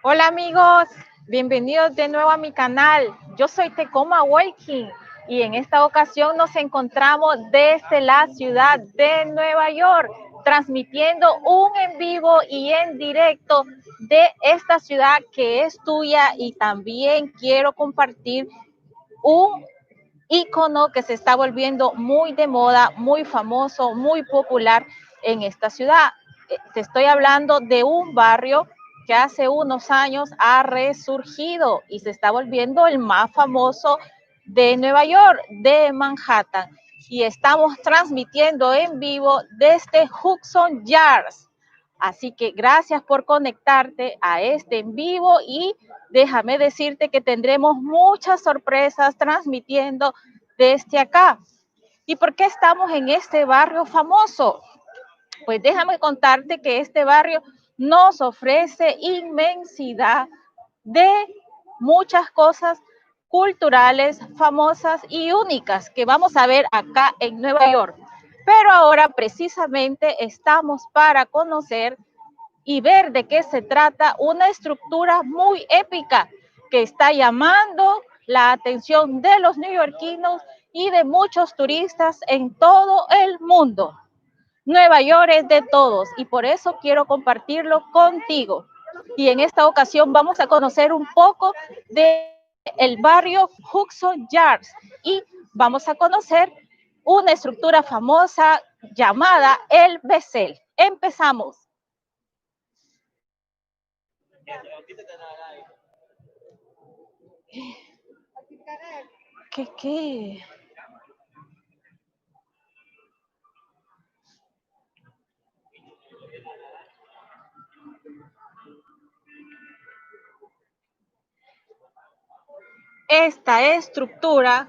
Hola amigos, bienvenidos de nuevo a mi canal. Yo soy Tecoma Walking y en esta ocasión nos encontramos desde la ciudad de Nueva York, transmitiendo un en vivo y en directo de esta ciudad que es tuya, y también quiero compartir un ícono que se está volviendo muy de moda, muy famoso, muy popular en esta ciudad. Te estoy hablando de un barrio que hace unos años ha resurgido y se está volviendo el más famoso de Nueva York, de Manhattan. Y estamos transmitiendo en vivo desde Hudson Yards. Así que gracias por conectarte a este en vivo, y déjame decirte que tendremos muchas sorpresas transmitiendo desde acá. ¿Y por qué estamos en este barrio famoso? Pues déjame contarte que este barrio nos ofrece inmensidad de muchas cosas culturales famosas y únicas que vamos a ver acá en Nueva York. Pero ahora precisamente estamos para conocer y ver de qué se trata una estructura muy épica que está llamando la atención de los neoyorquinos y de muchos turistas en todo el mundo. Nueva York es de todos y por eso quiero compartirlo contigo. Y en esta ocasión vamos a conocer un poco de el barrio Hudson Yards y vamos a conocer una estructura famosa llamada el Bezel. Empezamos. ¿Qué? esta estructura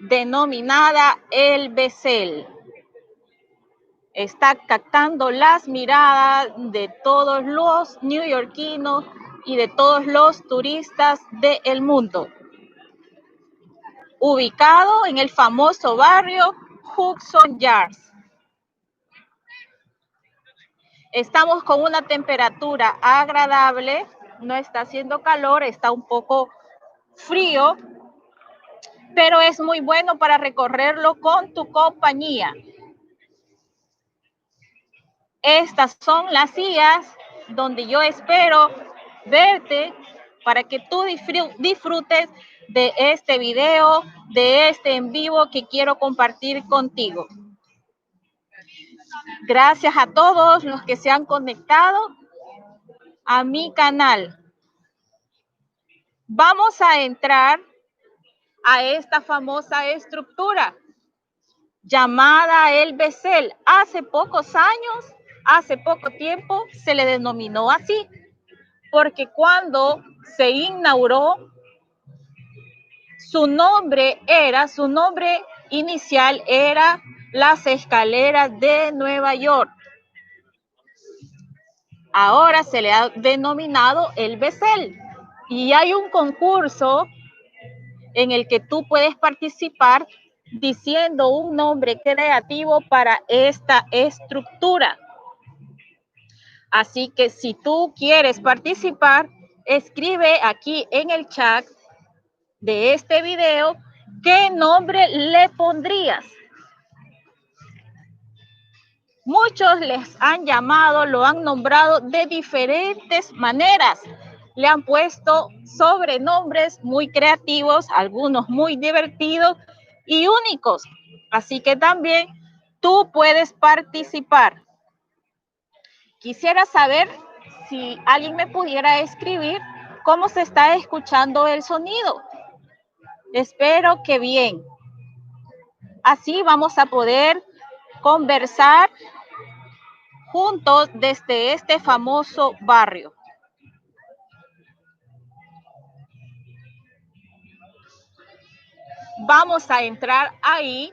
denominada el Bezel. Está captando las miradas de todos los neoyorquinos y de todos los turistas del mundo. Ubicado en el famoso barrio Hudson Yards. Estamos con una temperatura agradable, no está haciendo calor, está un poco frío, pero es muy bueno para recorrerlo con tu compañía. Estas son las sillas donde yo espero verte para que tú disfrutes de este video, de este en vivo que quiero compartir contigo. Gracias a todos los que se han conectado a mi canal. Vamos a entrar a esta famosa estructura llamada el Bezel. Hace pocos años, hace poco tiempo, se le denominó así, porque cuando se inauguró, su nombre inicial era las escaleras de Nueva York. Ahora se le ha denominado el Bezel. Y hay un concurso en el que tú puedes participar diciendo un nombre creativo para esta estructura. Así que si tú quieres participar, escribe aquí en el chat de este video qué nombre le pondrías. Muchos les han llamado, lo han nombrado de diferentes maneras. Le han puesto sobrenombres muy creativos, algunos muy divertidos y únicos. Así que también tú puedes participar. Quisiera saber si alguien me pudiera escribir cómo se está escuchando el sonido. Espero que bien. Así vamos a poder conversar juntos desde este famoso barrio. Vamos a entrar ahí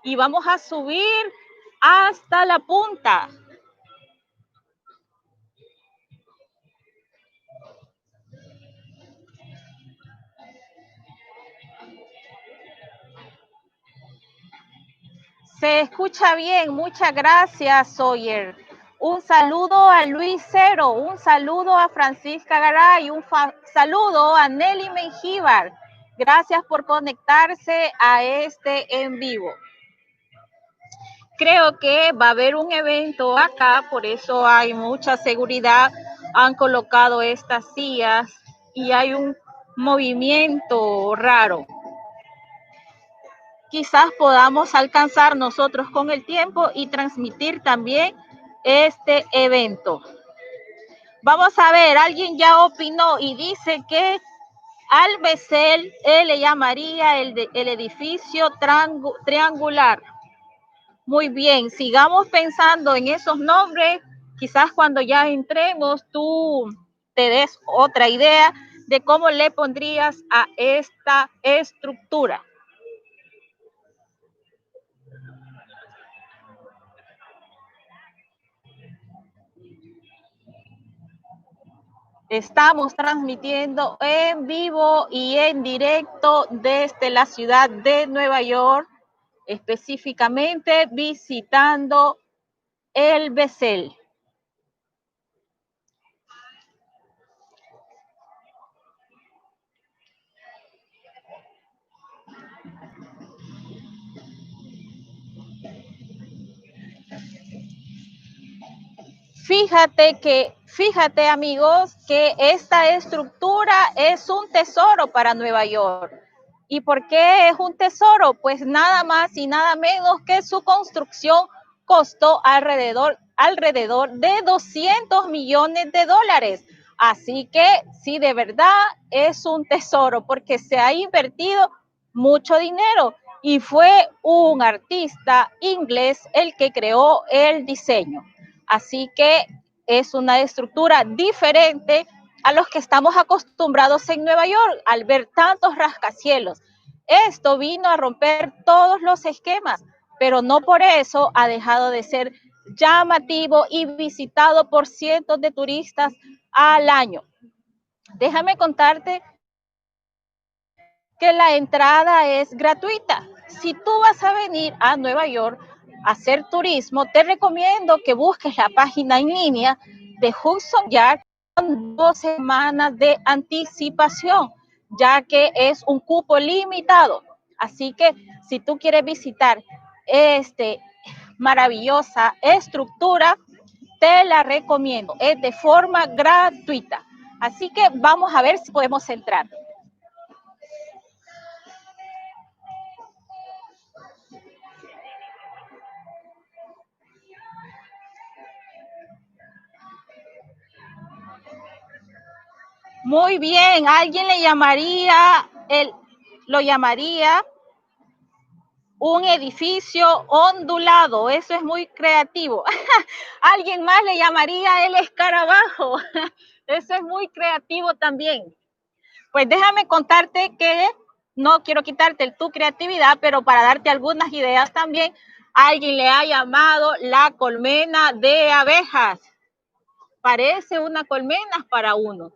y vamos a subir hasta la punta. Se escucha bien, muchas gracias, Sawyer. Un saludo a Luis Cero, un saludo a Francisca Garay, un saludo a Nelly Mengíbar. Gracias por conectarse a este en vivo. Creo que va a haber un evento acá, por eso hay mucha seguridad. Han colocado estas sillas y hay un movimiento raro. Quizás podamos alcanzar nosotros con el tiempo y transmitir también este evento. Vamos a ver, alguien ya opinó y dice que al Bezel él le llamaría el edificio triangular. Muy bien, sigamos pensando en esos nombres. Quizás cuando ya entremos tú te des otra idea de cómo le pondrías a esta estructura. Estamos transmitiendo en vivo y en directo desde la ciudad de Nueva York, específicamente visitando el Bezel. Fíjate amigos, que esta estructura es un tesoro para Nueva York. ¿Y por qué es un tesoro? Pues nada más y nada menos que su construcción costó alrededor de 200 millones de dólares. Así que sí, de verdad es un tesoro porque se ha invertido mucho dinero y fue un artista inglés el que creó el diseño. Así que es una estructura diferente a los que estamos acostumbrados en Nueva York al ver tantos rascacielos. Esto vino a romper todos los esquemas, pero no por eso ha dejado de ser llamativo y visitado por cientos de turistas al año. Déjame contarte que la entrada es gratuita. Si tú vas a venir a Nueva York a hacer turismo, te recomiendo que busques la página en línea de Hudson Yards con 2 semanas de anticipación, ya que es un cupo limitado. Así que si tú quieres visitar esta maravillosa estructura, te la recomiendo. Es de forma gratuita. Así que vamos a ver si podemos entrar. Muy bien, alguien lo llamaría un edificio ondulado. Eso es muy creativo. Alguien más le llamaría el escarabajo. Eso es muy creativo también. Pues déjame contarte que no quiero quitarte tu creatividad, pero para darte algunas ideas también, alguien le ha llamado la colmena de abejas. Parece una colmena para uno.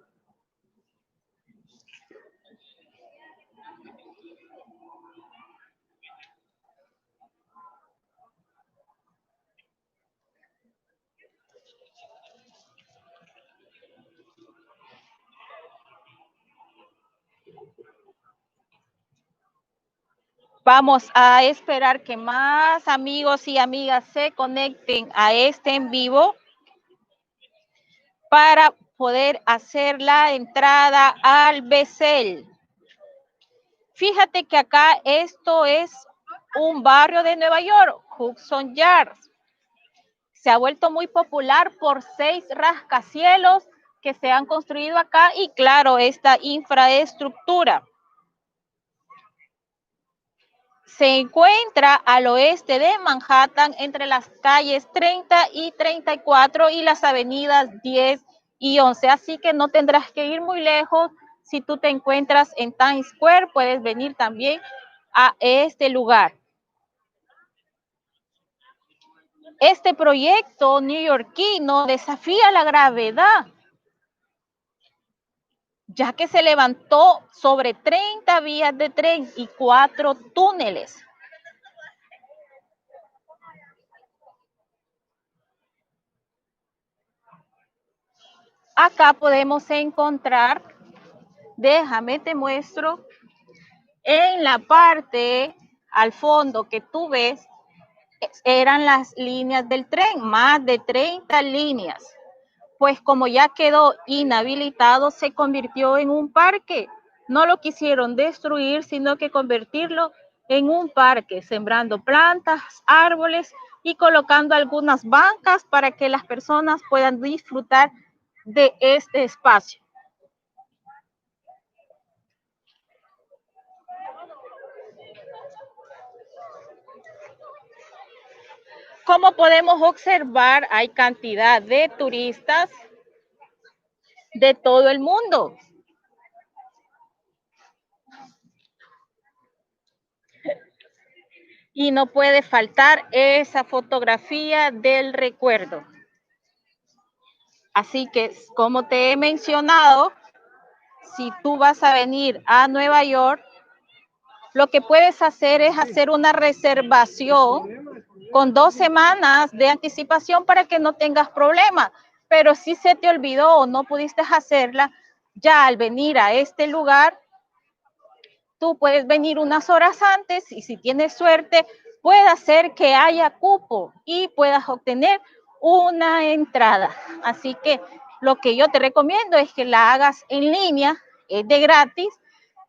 Vamos a esperar que más amigos y amigas se conecten a este en vivo para poder hacer la entrada al Bessel. Fíjate que acá esto es un barrio de Nueva York, Hudson Yards. Se ha vuelto muy popular por 6 rascacielos que se han construido acá y claro, esta infraestructura. Se encuentra al oeste de Manhattan entre las calles 30 y 34 y las avenidas 10 y 11. Así que no tendrás que ir muy lejos. Si tú te encuentras en Times Square, puedes venir también a este lugar. Este proyecto neoyorquino desafía la gravedad, ya que se levantó sobre 30 vías de tren y 4 túneles. Acá podemos encontrar, déjame te muestro, en la parte al fondo que tú ves, eran las líneas del tren, más de 30 líneas. Pues como ya quedó inhabilitado, se convirtió en un parque. No lo quisieron destruir, sino que convertirlo en un parque, sembrando plantas, árboles y colocando algunas bancas para que las personas puedan disfrutar de este espacio. Como podemos observar, hay cantidad de turistas de todo el mundo. Y no puede faltar esa fotografía del recuerdo. Así que, como te he mencionado, si tú vas a venir a Nueva York, lo que puedes hacer es hacer una reservación con 2 semanas de anticipación para que no tengas problemas. Pero si se te olvidó o no pudiste hacerla, ya al venir a este lugar, tú puedes venir unas horas antes y si tienes suerte, puede ser que haya cupo y puedas obtener una entrada. Así que lo que yo te recomiendo es que la hagas en línea, es de gratis,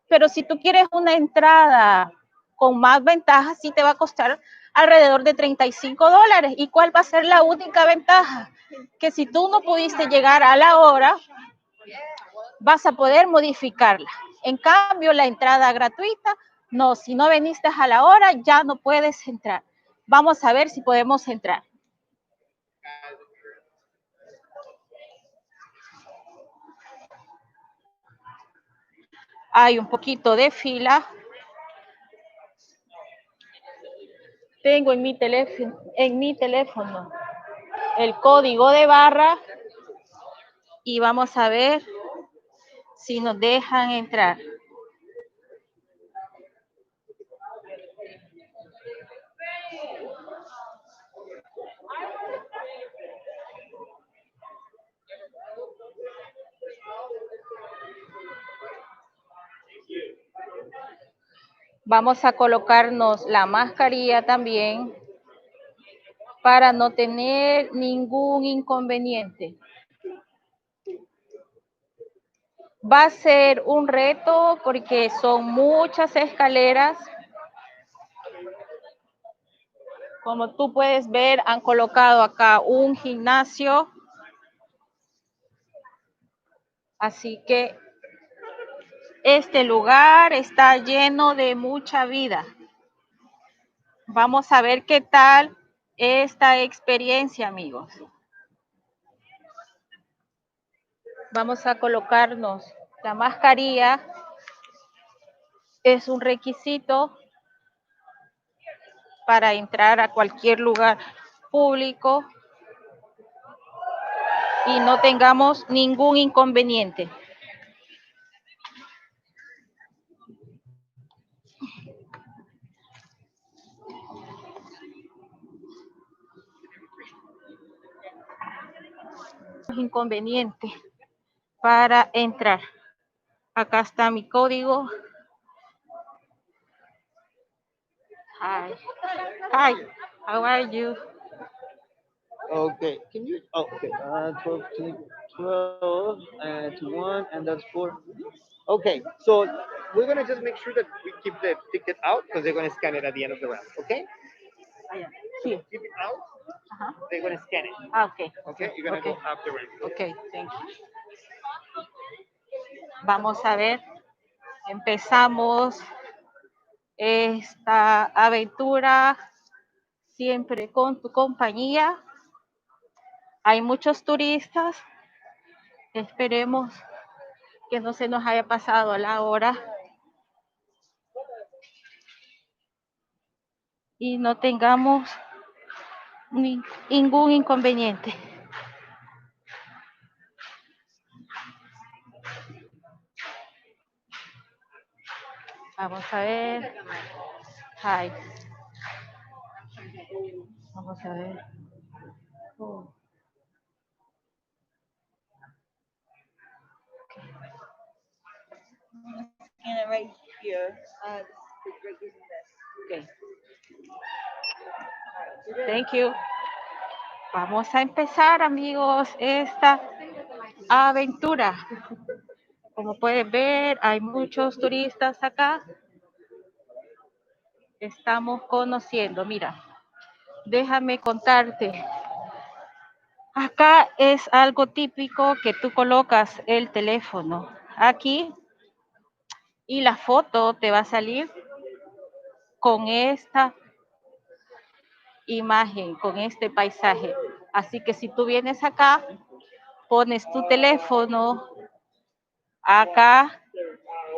pero si tú quieres una entrada con más ventajas, sí te va a costar alrededor de $35. ¿Y cuál va a ser la única ventaja? Que si tú no pudiste llegar a la hora, vas a poder modificarla. En cambio, la entrada gratuita, no, si no viniste a la hora, ya no puedes entrar. Vamos a ver si podemos entrar. Hay un poquito de fila. Tengo en mi teléfono el código de barra y vamos a ver si nos dejan entrar. Vamos a colocarnos la mascarilla también para no tener ningún inconveniente. Va a ser un reto porque son muchas escaleras. Como tú puedes ver, han colocado acá un gimnasio. Así que este lugar está lleno de mucha vida. Vamos a ver qué tal esta experiencia, amigos. Vamos a colocarnos la mascarilla. Es un requisito para entrar a cualquier lugar público y no tengamos ningún inconveniente. Inconveniente para entrar. Acá está mi código. Hi. Hi. How are you? Okay, can you? Oh, okay. 12 to 1, and that's 4. Okay, so we're gonna just make sure that we keep the ticket out because they're gonna scan it at the end of the round. Okay? Sí. Keep it out. Ajá. They're gonna scan it. Okay. Okay, you're gonna Okay. go after it. Okay, thank you. Vamos a ver. Empezamos esta aventura siempre con tu compañía. Hay muchos turistas. Esperemos que no se nos haya pasado la hora y no tengamos ningún inconveniente. Vamos a ver. Hi. Vamos a ver. Oh. Okay. Right here. Okay. Thank you. Vamos a empezar, amigos, esta aventura. Como pueden ver, hay muchos turistas acá. Estamos conociendo, mira, déjame contarte. Acá es algo típico que tú colocas el teléfono aquí y la foto te va a salir con esta imagen, con este paisaje. Así que si tú vienes acá, pones tu teléfono acá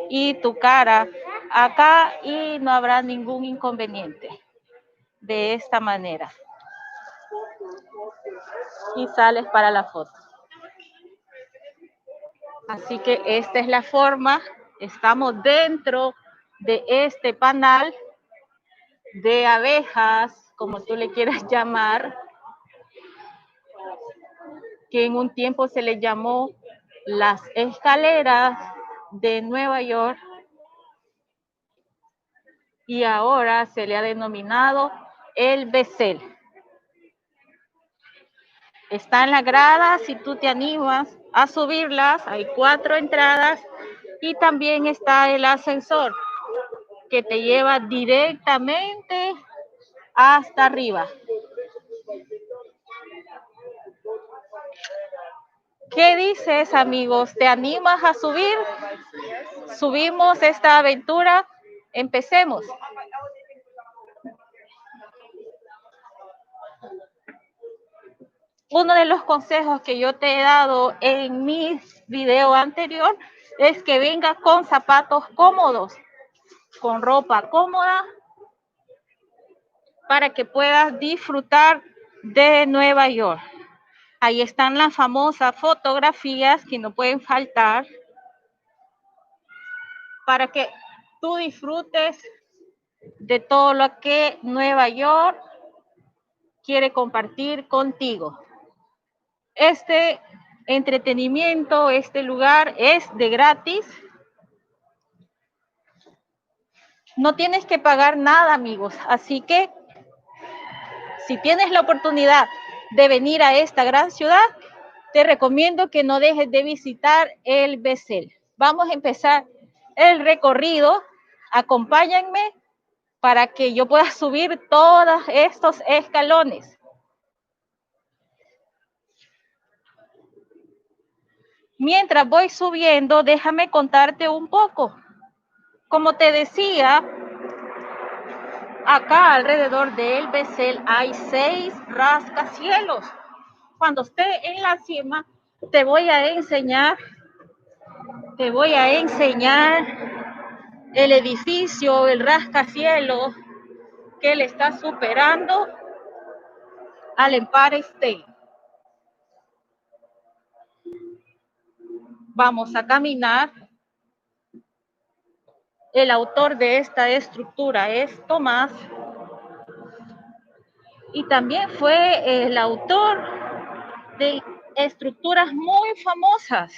y tu cara acá y no habrá ningún inconveniente. De esta manera. Y sales para la foto. Así que esta es la forma. Estamos dentro de este panal de abejas, como tú le quieras llamar, que en un tiempo se le llamó las escaleras de Nueva York y ahora se le ha denominado el Becel. Está en la grada, si tú te animas a subirlas, hay 4 entradas y también está el ascensor que te lleva directamente hasta arriba. ¿Qué dices, amigos? ¿Te animas a subir? Subimos esta aventura. Empecemos. Uno de los consejos que yo te he dado en mi video anterior es que venga con zapatos cómodos, con ropa cómoda, para que puedas disfrutar de Nueva York. Ahí están las famosas fotografías que no pueden faltar para que tú disfrutes de todo lo que Nueva York quiere compartir contigo. Este entretenimiento, este lugar es de gratis. No tienes que pagar nada, amigos. Así que si tienes la oportunidad de venir a esta gran ciudad, te recomiendo que no dejes de visitar el Bessel. Vamos a empezar el recorrido. Acompáñenme para que yo pueda subir todos estos escalones. Mientras voy subiendo, déjame contarte un poco. Como te decía, acá alrededor del Bessel hay 6 rascacielos. Cuando esté en la cima, te voy a enseñar el edificio, el rascacielos que le está superando al Empire State. Vamos a caminar. El autor de esta estructura es Tomás y también fue el autor de estructuras muy famosas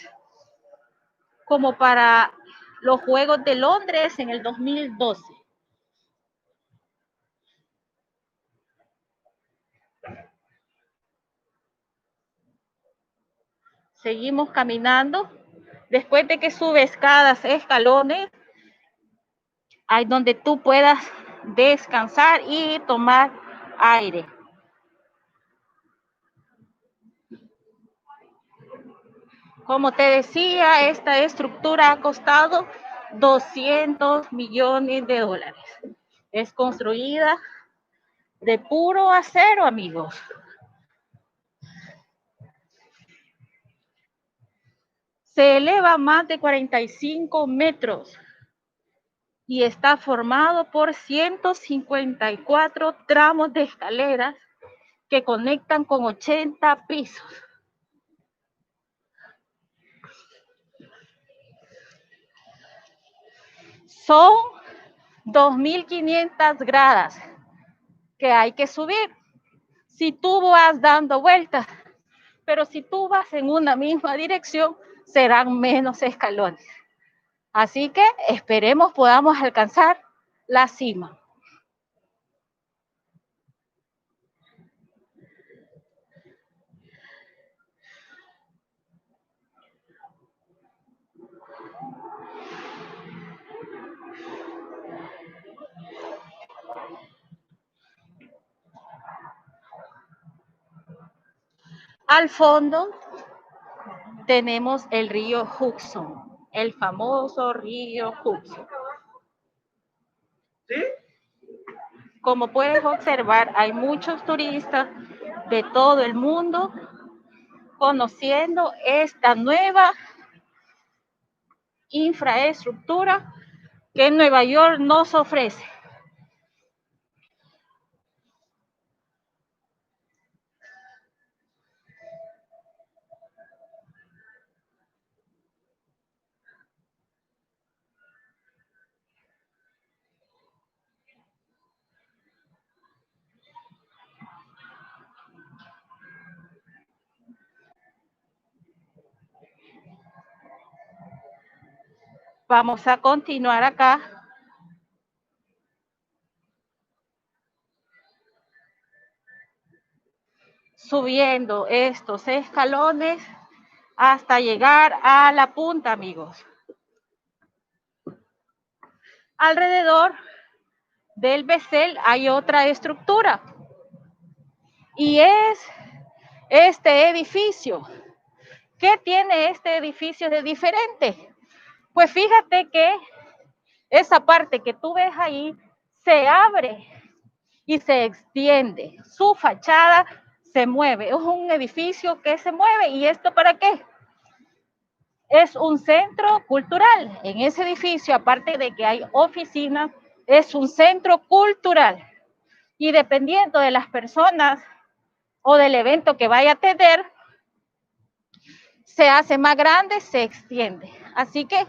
como para los Juegos de Londres en el 2012. Seguimos caminando. Después de que subes cada escalones, hay donde tú puedas descansar y tomar aire. Como te decía, esta estructura ha costado 200 millones de dólares. Es construida de puro acero, amigos. Se eleva más de 45 metros y está formado por 154 tramos de escaleras que conectan con 80 pisos. Son 2.500 gradas que hay que subir. Si tú vas dando vueltas, pero si tú vas en una misma dirección, serán menos escalones. Así que esperemos podamos alcanzar la cima. Al fondo tenemos el río Hudson, el famoso río Hudson. ¿Sí? Como puedes observar, hay muchos turistas de todo el mundo conociendo esta nueva infraestructura que Nueva York nos ofrece. Vamos a continuar acá. Subiendo estos escalones hasta llegar a la punta, amigos. Alrededor del Bessel hay otra estructura y es este edificio. ¿Qué tiene este edificio de diferente? Pues fíjate que esa parte que tú ves ahí se abre y se extiende. Su fachada se mueve. Es un edificio que se mueve. ¿Y esto para qué? es un centro cultural. En ese edificio, aparte de que hay oficinas, es un centro cultural. Y dependiendo de las personas o del evento que vaya a tener, se hace más grande, se extiende. Así que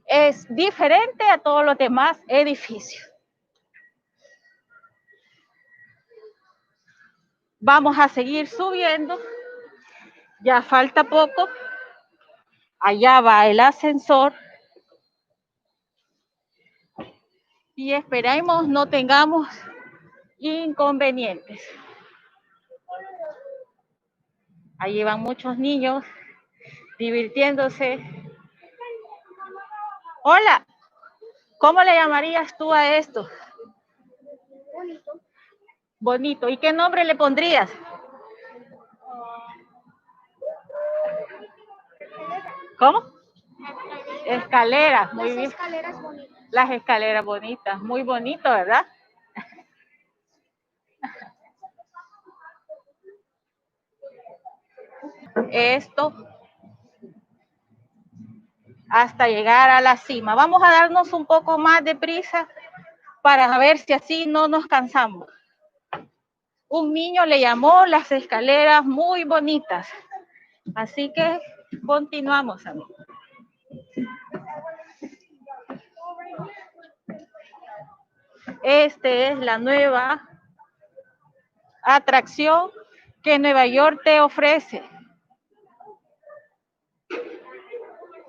es diferente a todos los demás edificios. Vamos a seguir subiendo. Ya falta poco. Allá va el ascensor. Y esperemos no tengamos inconvenientes. Allí van muchos niños divirtiéndose. Hola, ¿cómo le llamarías tú a esto? Bonito. Bonito. ¿Y qué nombre le pondrías? ¿Cómo? Escaleras, muy Las bien. escaleras bonitas. Las escaleras bonitas, muy bonito, ¿verdad? Esto hasta llegar a la cima. Vamos a darnos un poco más de prisa para ver si así no nos cansamos. Un niño le llamó las escaleras muy bonitas. Así que continuamos, amigos. Esta es la nueva atracción que Nueva York te ofrece.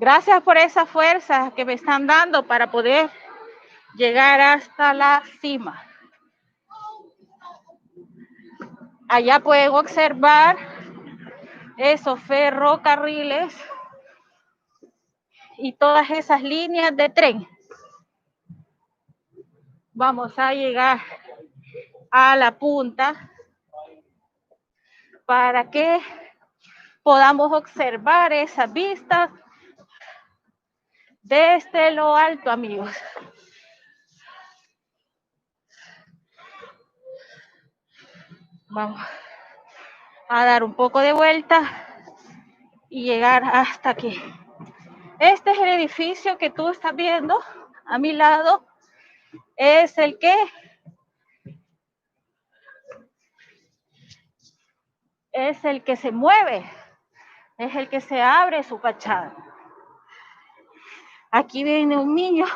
Gracias por esa fuerza que me están dando para poder llegar hasta la cima. Allá pueden observar esos ferrocarriles y todas esas líneas de tren. Vamos a llegar a la punta para que podamos observar esas vistas desde lo alto, amigos. Vamos a dar un poco de vuelta y llegar hasta aquí. Este es el edificio que tú estás viendo a mi lado. Es el que se mueve, es el que se abre su fachada. Aquí viene un niño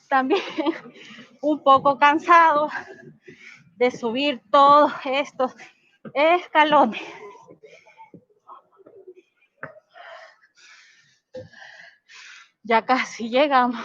también un poco cansado de subir todos estos escalones. Ya casi llegamos.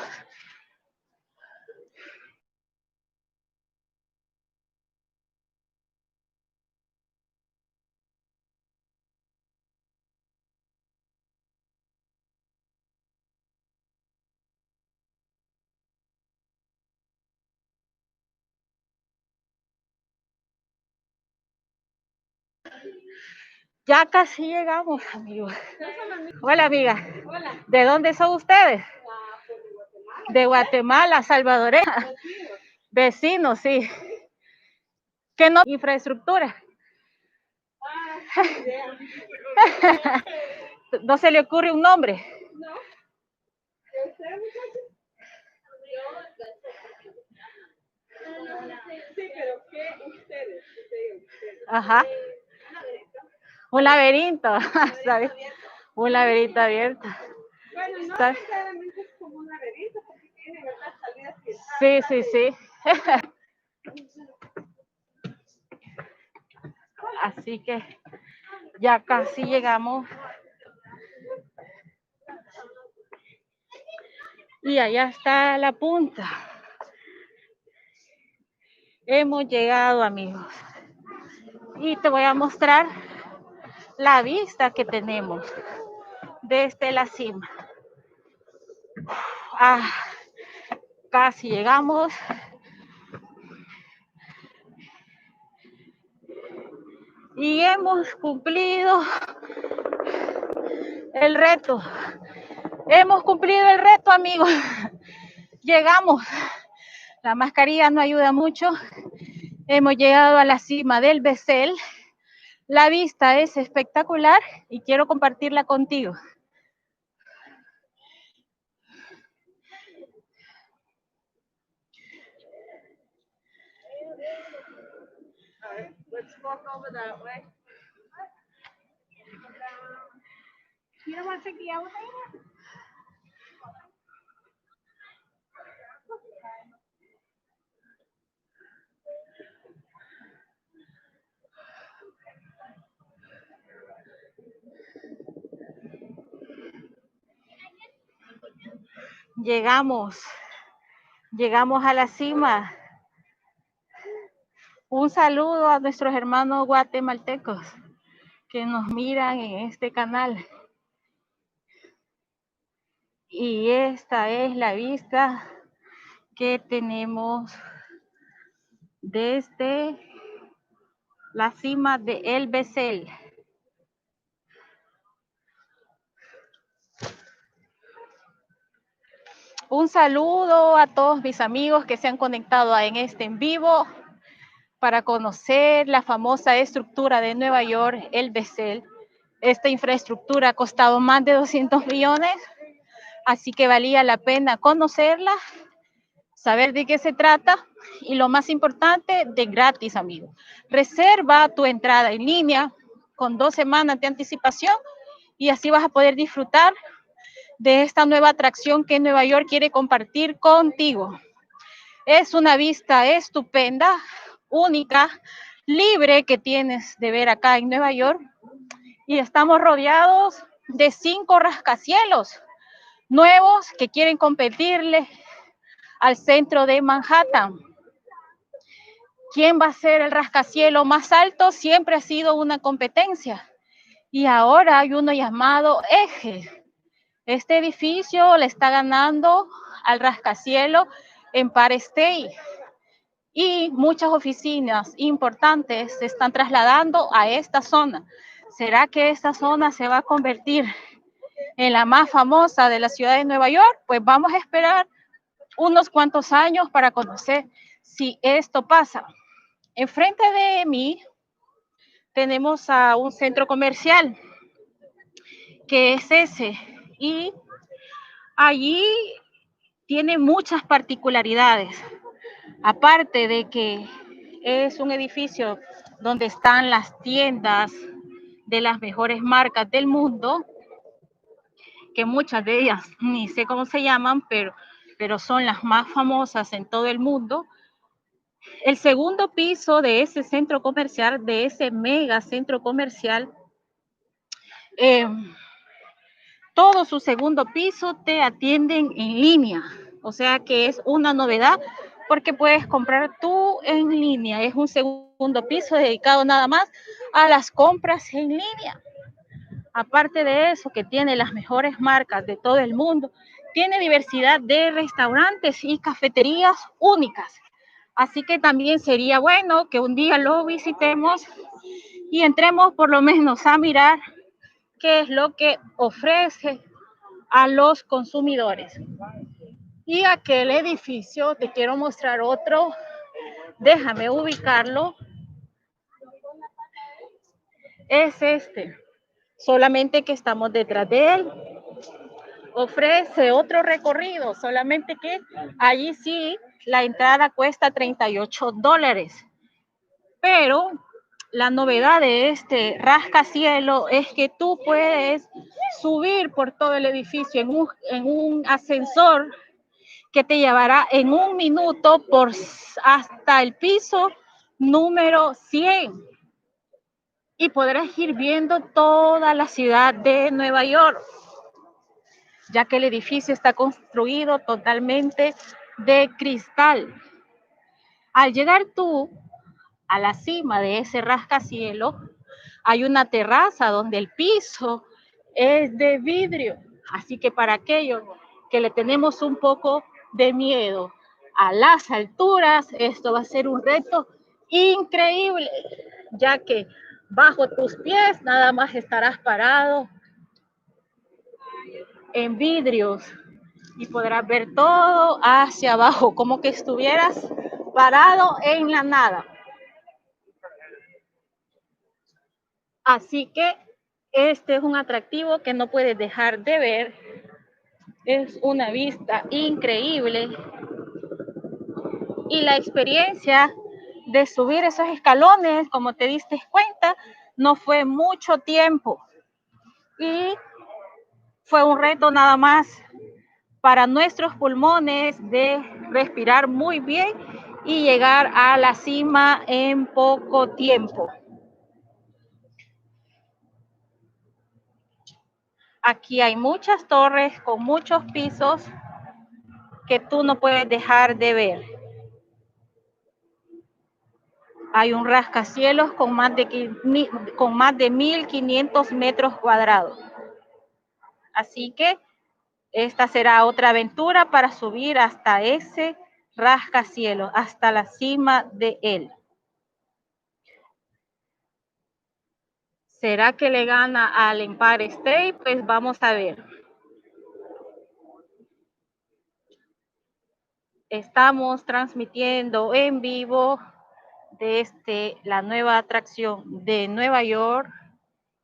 Ya casi llegamos, amigos. Hola, amiga. Hola. ¿De dónde son ustedes? De Guatemala, salvadoreña. Vecinos, sí. ¿Qué no? Infraestructura. ¿No se le ocurre un nombre? No. Sí, pero ¿qué ustedes? Ajá. Un laberinto. ¿Sabes? Un laberinto abierto. Bueno, no ¿Sabes? necesariamente es como un laberinto, porque tiene, ¿verdad?, salidas que Sí, sí, sí. Así que ya casi llegamos. Y allá está la punta. Hemos llegado, amigos. Y te voy a mostrar la vista que tenemos desde la cima. Ah, casi llegamos. Y hemos cumplido el reto. Hemos cumplido el reto, amigos. Llegamos. La mascarilla no ayuda mucho. Hemos llegado a la cima del Becel. La vista es espectacular y quiero compartirla contigo. walk over that way. You don't want to take the elevator? Llegamos a la cima. Un saludo a nuestros hermanos guatemaltecos que nos miran en este canal. Y esta es la vista que tenemos desde la cima de El Becel. Un saludo a todos mis amigos que se han conectado en este en vivo para conocer la famosa estructura de Nueva York, El Becel. Esta infraestructura ha costado más de 200 millones, así que valía la pena conocerla, saber de qué se trata y lo más importante, de gratis, amigos. Reserva tu entrada en línea con 2 semanas de anticipación y así vas a poder disfrutar de esta nueva atracción que Nueva York quiere compartir contigo. Es una vista estupenda, única, libre que tienes de ver acá en Nueva York y estamos rodeados de 5 rascacielos nuevos que quieren competirle al centro de Manhattan. ¿Quién va a ser el rascacielos más alto? Siempre ha sido una competencia y ahora hay uno llamado Eje. Este edificio le está ganando al rascacielos Empire State y muchas oficinas importantes se están trasladando a esta zona. ¿Será que esta zona se va a convertir en la más famosa de la ciudad de Nueva York? Pues vamos a esperar unos cuantos años para conocer si esto pasa. Enfrente de mí tenemos a un centro comercial que es ese y allí tiene muchas particularidades. Aparte de que es un edificio donde están las tiendas de las mejores marcas del mundo, que muchas de ellas ni sé cómo se llaman, pero son las más famosas en todo el mundo. El segundo piso de ese centro comercial, de ese mega centro comercial, todo su segundo piso te atienden en línea, o sea que es una novedad porque puedes comprar tú en línea. Es un segundo piso dedicado nada más a las compras en línea. Aparte de eso, que tiene las mejores marcas de todo el mundo, tiene diversidad de restaurantes y cafeterías únicas. Así que también sería bueno que un día lo visitemos y entremos por lo menos a mirar qué es lo que ofrece a los consumidores. Y aquel edificio, te quiero mostrar otro, déjame ubicarlo, es este, solamente que estamos detrás de él. Ofrece otro recorrido, solamente que allí sí la entrada cuesta $38. Pero la novedad de este rascacielos es que tú puedes subir por todo el edificio en un ascensor que te llevará en 1 minuto hasta el piso número 100 y podrás ir viendo toda la ciudad de Nueva York, ya que el edificio está construido totalmente de cristal. Al llegar tú a la cima de ese rascacielos, hay una terraza donde el piso es de vidrio, así que para aquellos que le tenemos un poco de miedo a las alturas, esto va a ser un reto increíble, ya que bajo tus pies nada más estarás parado en vidrios y podrás ver todo hacia abajo, como que estuvieras parado en la nada. Así que este es un atractivo que no puedes dejar de ver. Es una vista increíble y la experiencia de subir esos escalones, como te diste cuenta, no fue mucho tiempo. Y fue un reto nada más para nuestros pulmones de respirar muy bien y llegar a la cima en poco tiempo. Aquí hay muchas torres con muchos pisos que tú no puedes dejar de ver. Hay un rascacielos con más de 1500 metros cuadrados. Así que esta será otra aventura para subir hasta ese rascacielos, hasta la cima de él. ¿Será que le gana al Empire State? Pues vamos a ver. Estamos transmitiendo en vivo desde la nueva atracción de Nueva York,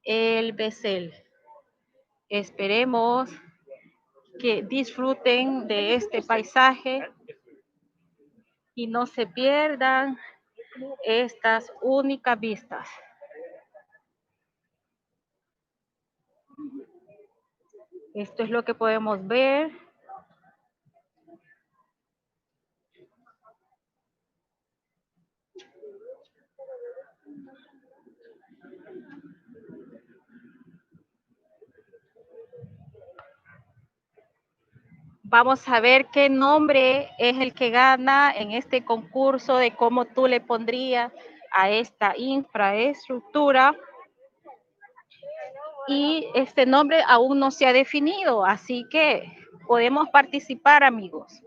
el Bessel. Esperemos que disfruten de este paisaje y no se pierdan estas únicas vistas. Esto es lo que podemos ver. Vamos a ver qué nombre es el que gana en este concurso de cómo tú le pondrías a esta infraestructura. Y este nombre aún no se ha definido, así que podemos participar, amigos.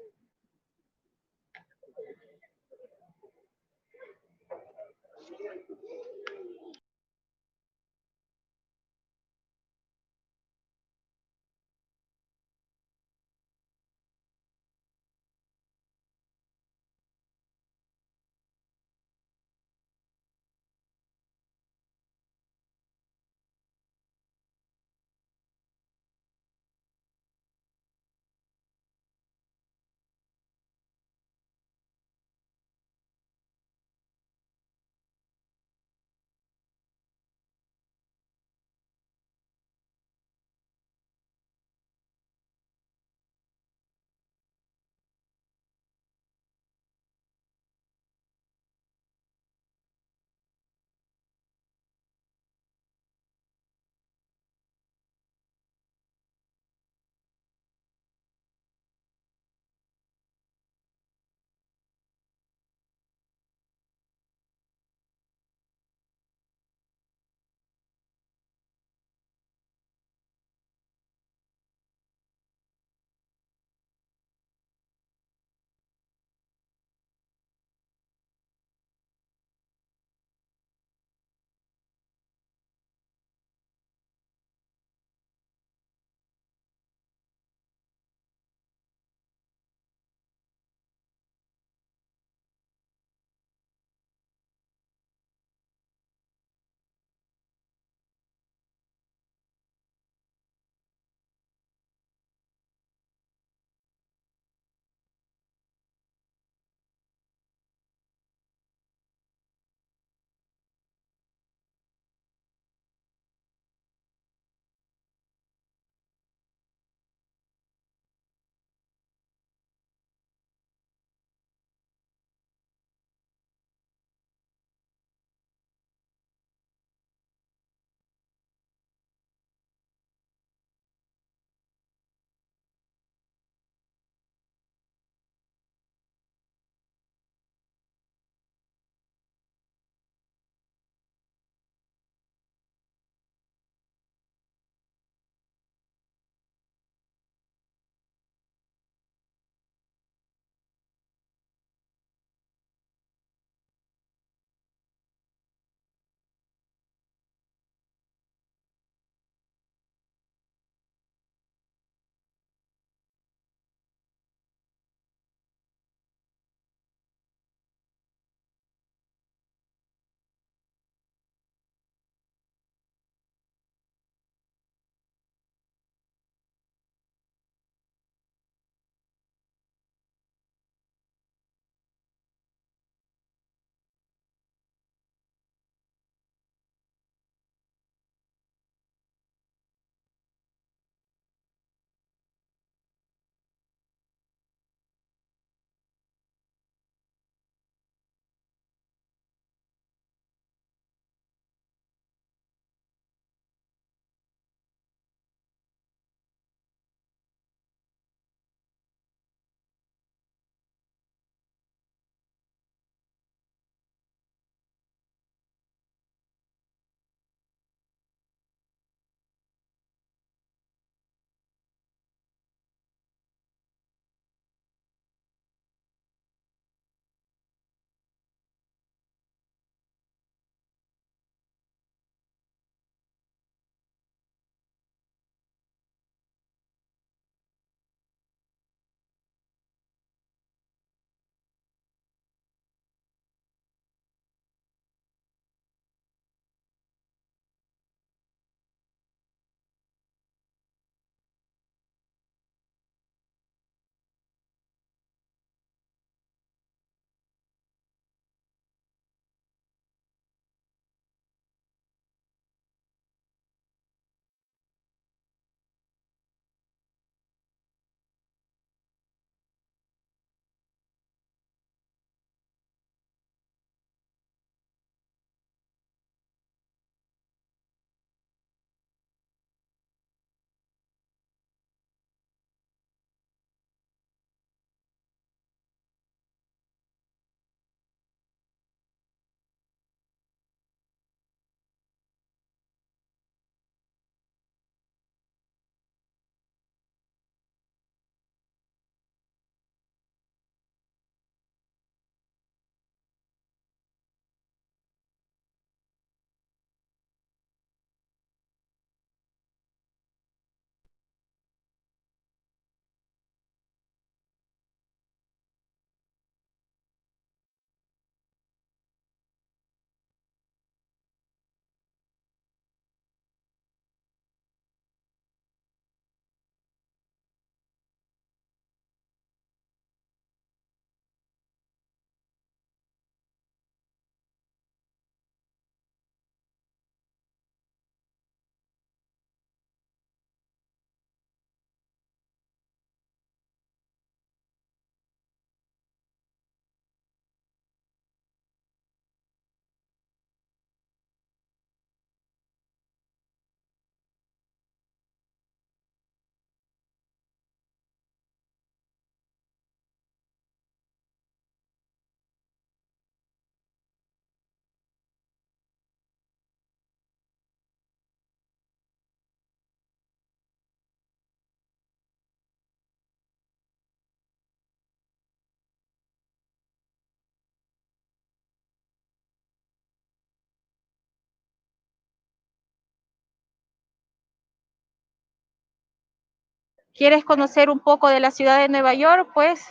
¿Quieres conocer un poco de la ciudad de Nueva York? Pues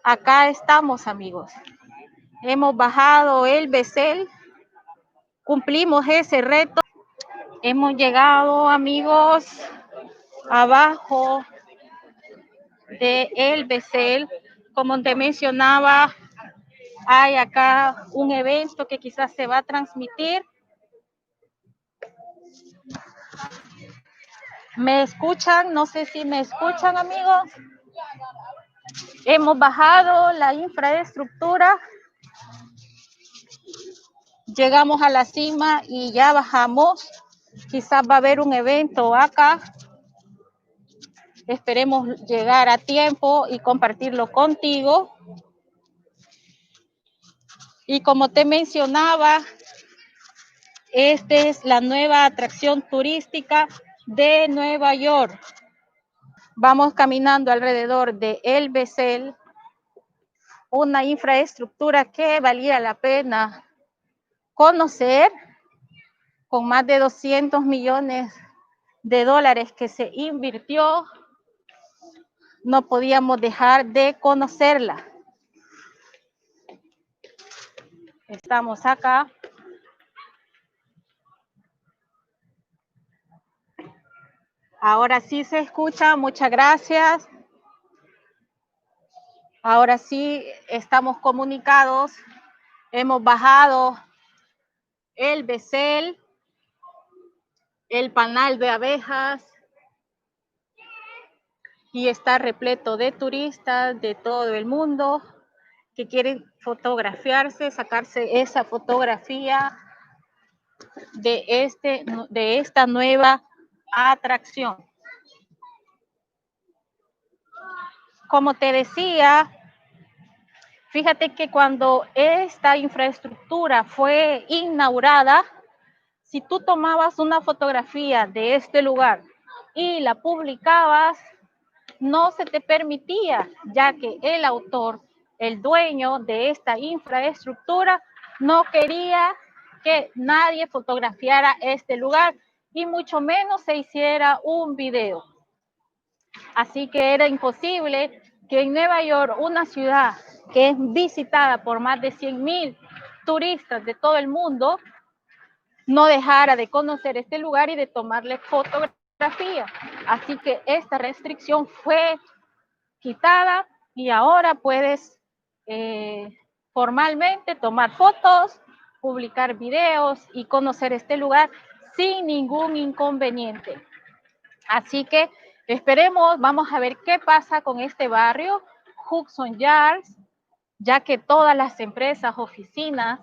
acá estamos, amigos. Hemos bajado el Bessel, cumplimos ese reto. Hemos llegado, amigos, abajo de el Bessel. Como te mencionaba, hay acá un evento que quizás se va a transmitir. ¿Me escuchan? No sé si me escuchan, amigos. Hemos bajado la infraestructura. Llegamos a la cima y ya bajamos. Quizás va a haber un evento acá. Esperemos llegar a tiempo y compartirlo contigo. Y como te mencionaba, esta es la nueva atracción turística de Nueva York. Vamos caminando alrededor de El Bessel, una infraestructura que valía la pena conocer, con más de 200 millones de dólares que se invirtió. No podíamos dejar de conocerla. Estamos acá. Ahora sí se escucha, muchas gracias. Ahora sí estamos comunicados. Hemos bajado el Bessel, el panal de abejas, y está repleto de turistas de todo el mundo que quieren fotografiarse, sacarse esa fotografía de esta nueva atracción. Como te decía, fíjate que cuando esta infraestructura fue inaugurada, si tú tomabas una fotografía de este lugar y la publicabas, no se te permitía, ya que el autor, el dueño de esta infraestructura, no quería que nadie fotografiara este lugar y mucho menos se hiciera un video. Así que era imposible que en Nueva York, una ciudad que es visitada por más de 100,000 turistas de todo el mundo, no dejara de conocer este lugar y de tomarle fotografía. Así que esta restricción fue quitada y ahora puedes formalmente tomar fotos, publicar videos y conocer este lugar sin ningún inconveniente. Así que esperemos, vamos a ver qué pasa con este barrio, Hudson Yards, ya que todas las empresas, oficinas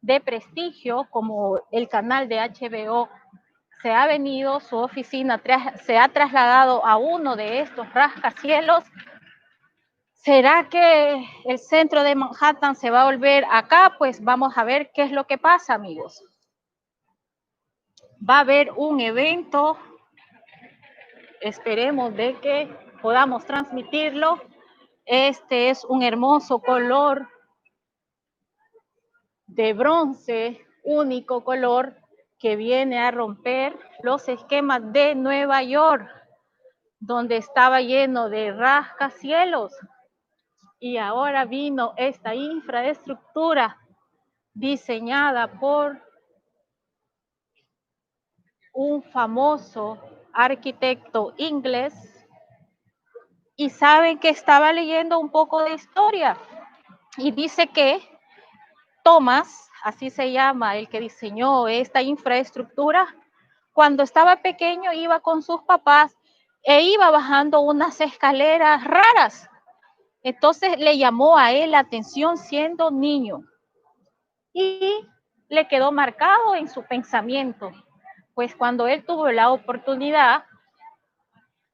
de prestigio, como el canal de HBO, se ha venido, su oficina se ha trasladado a uno de estos rascacielos. ¿Será que el centro de Manhattan se va a volver acá? Pues vamos a ver qué es lo que pasa, amigos. Va a haber un evento, esperemos de que podamos transmitirlo. Este es un hermoso color de bronce, único color que viene a romper los esquemas de Nueva York, donde estaba lleno de rascacielos. Y ahora vino esta infraestructura diseñada por un famoso arquitecto inglés. Y saben que estaba leyendo un poco de historia y dice que Thomas, así se llama el que diseñó esta infraestructura, cuando estaba pequeño iba con sus papás e iba bajando unas escaleras raras. Entonces le llamó a él la atención siendo niño y le quedó marcado en su pensamiento. Pues cuando él tuvo la oportunidad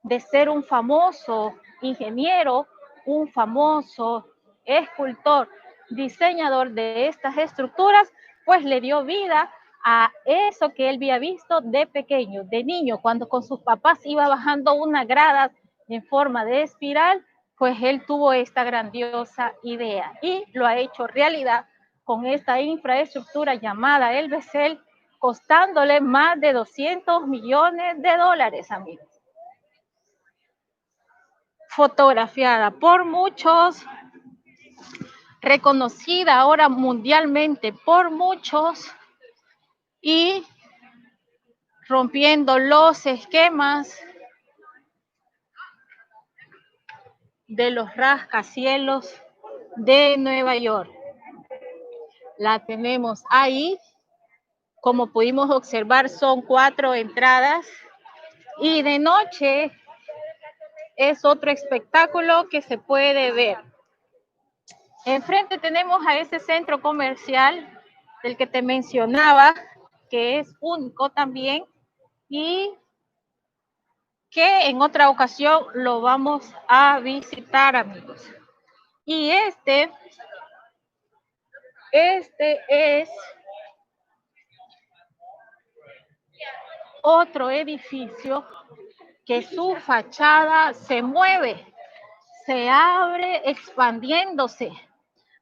de ser un famoso ingeniero, un famoso escultor, diseñador de estas estructuras, pues le dio vida a eso que él había visto de pequeño, de niño, cuando con sus papás iba bajando una grada en forma de espiral, pues él tuvo esta grandiosa idea y lo ha hecho realidad con esta infraestructura llamada El Bessel, costándole más de 200 millones de dólares, amigos. fotografiada por muchos, reconocida ahora mundialmente por muchos y rompiendo los esquemas de los rascacielos de Nueva York. La tenemos ahí. Como pudimos observar, son 4 entradas y de noche es otro espectáculo que se puede ver. Enfrente tenemos a ese centro comercial del que te mencionaba, que es único también y que en otra ocasión lo vamos a visitar, amigos. Y este es otro edificio que su fachada se mueve, se abre expandiéndose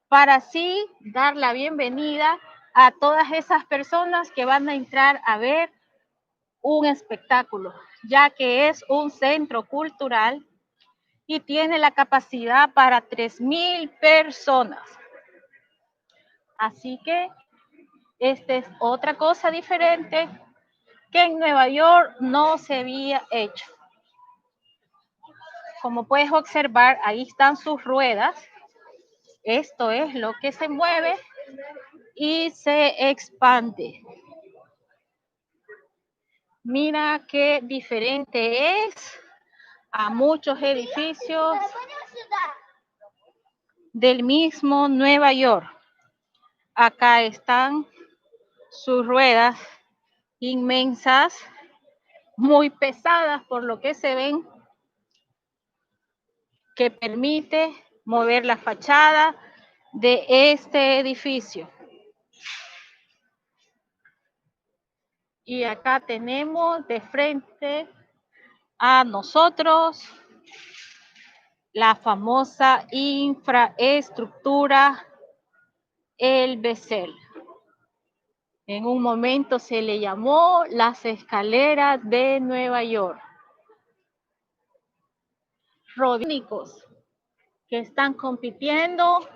para así dar la bienvenida a todas esas personas que van a entrar a ver un espectáculo, ya que es un centro cultural y tiene la capacidad para 3,000 personas. Así que esta es otra cosa diferente que en Nueva York no se había hecho. Como puedes observar, ahí están sus ruedas. Esto es lo que se mueve y se expande. Mira qué diferente es a muchos edificios del mismo Nueva York. Acá están sus ruedas inmensas, muy pesadas por lo que se ven, que permite mover la fachada de este edificio. Y acá tenemos de frente a nosotros la famosa infraestructura El Becel. En un momento se le llamó las escaleras de Nueva York. Rodínicos que están compitiendo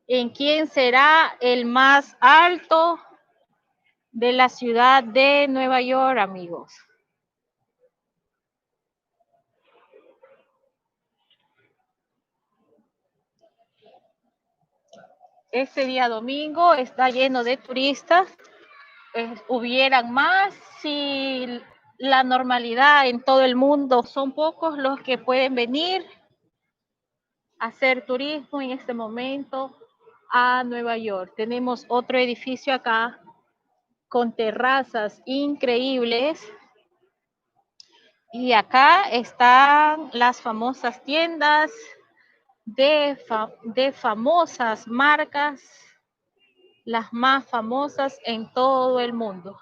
en quién será el más alto de la ciudad de Nueva York, amigos. Este día domingo está lleno de turistas. Hubieran más si la normalidad en todo el mundo. Son pocos los que pueden venir a hacer turismo en este momento a Nueva York. Tenemos otro edificio acá con terrazas increíbles. Y acá están las famosas tiendas de famosas marcas, las más famosas en todo el mundo.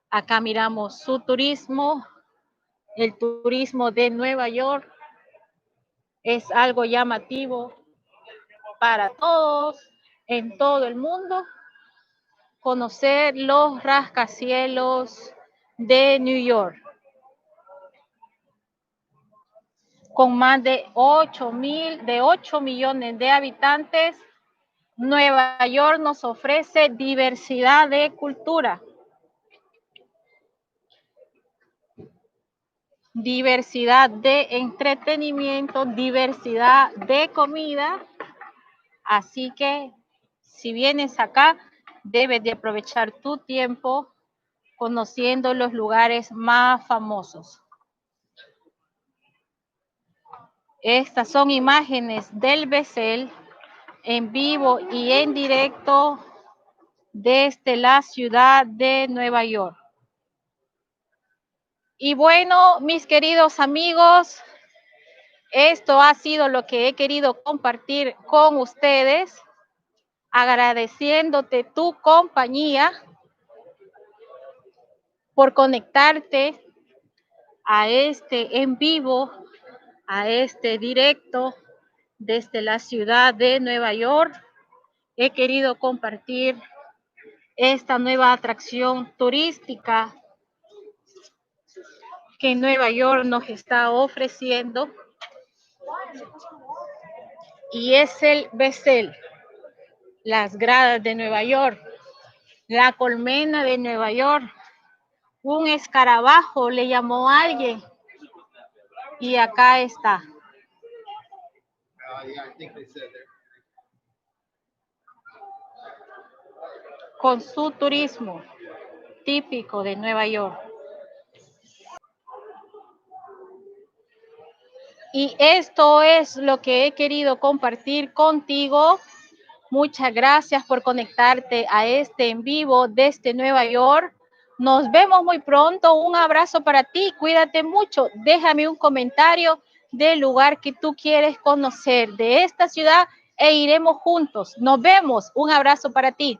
Acá miramos su turismo, el turismo de Nueva York. Es algo llamativo para todos en todo el mundo. Conocer los rascacielos de New York. Con más de 8 millones de habitantes, Nueva York nos ofrece diversidad de cultura, diversidad de entretenimiento, diversidad de comida. Así que si vienes acá, debes de aprovechar tu tiempo conociendo los lugares más famosos. Estas son imágenes del Becel en vivo y en directo desde la ciudad de Nueva York. Y bueno, mis queridos amigos, esto ha sido lo que he querido compartir con ustedes, agradeciéndote tu compañía por conectarte a este en vivo, a este directo desde la ciudad de Nueva York. He querido compartir esta nueva atracción turística que Nueva York nos está ofreciendo. Y es el Bessel, las gradas de Nueva York, la colmena de Nueva York, un escarabajo le llamó a alguien y acá está. Con su turismo típico de Nueva York. Y esto es lo que he querido compartir contigo. Muchas gracias por conectarte a este en vivo desde Nueva York. Nos vemos muy pronto. Un abrazo para ti. Cuídate mucho. Déjame un comentario del lugar que tú quieres conocer de esta ciudad e iremos juntos. Nos vemos. Un abrazo para ti.